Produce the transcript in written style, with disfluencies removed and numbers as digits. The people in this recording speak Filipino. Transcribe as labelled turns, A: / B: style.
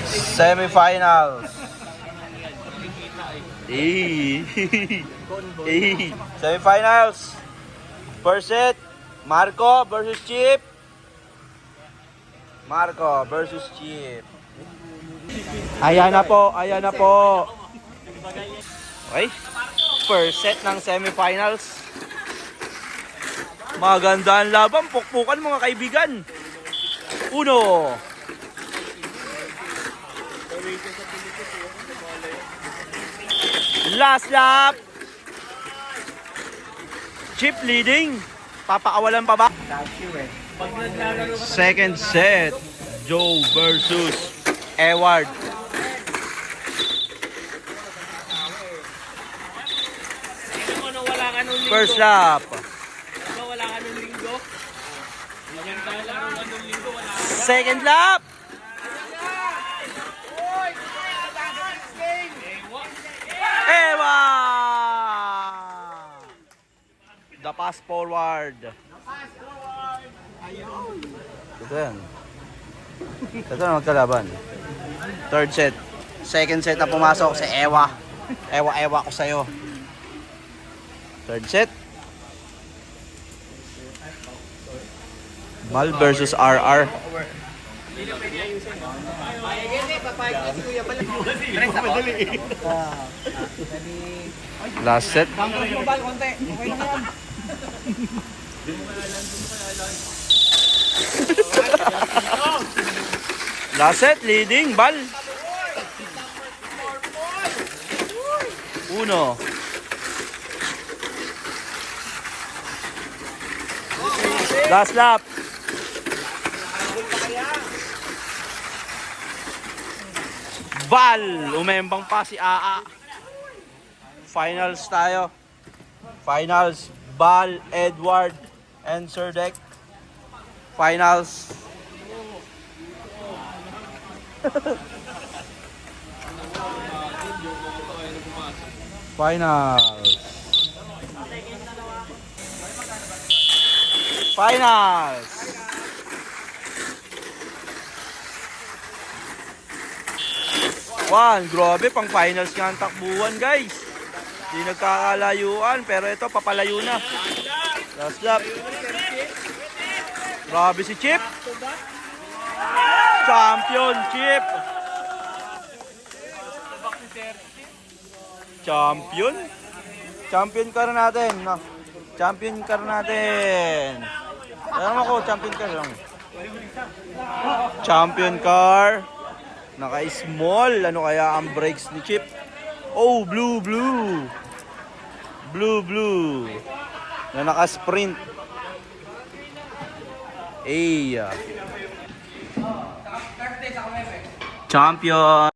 A: Semifinals. Semifinals. First set, Marco versus Chip. Marco versus Chip. Ayan na po, ayan na po. Okay. First set ng semifinals. Maganda ang laban, pukpukan mga kaibigan. Uno. Last lap. Chip leading. Papakawalan pa ba? Second set. Joe versus Eward. First lap. Second lap. Ewa! The pass forward. Ito yan. Ito na magkalaban. Third set. Second set na pumasok si Ewa. Ewa ko sa'yo. Third set. Mal versus RR. Last set. Last set, leading, Bal. Uno. Last lap. Bal, umembang pa si AA. Finals tayo. Finals, Bal, Edward, and Sir Deck. Finals. Finals. Finals. One, grabe, pang finals nga ang takbuhan, guys. Di nagkakalayuan, pero ito papalayo na. Last lap. Grabe si Chip. Champion Chip. Champion. Champion car natin, no? Champion car natin. Alam ako, champion car lang. Champion car. Naka-small. Ano kaya ang brakes ni Chip? Oh, blue. Blue. Na naka-sprint. Champion.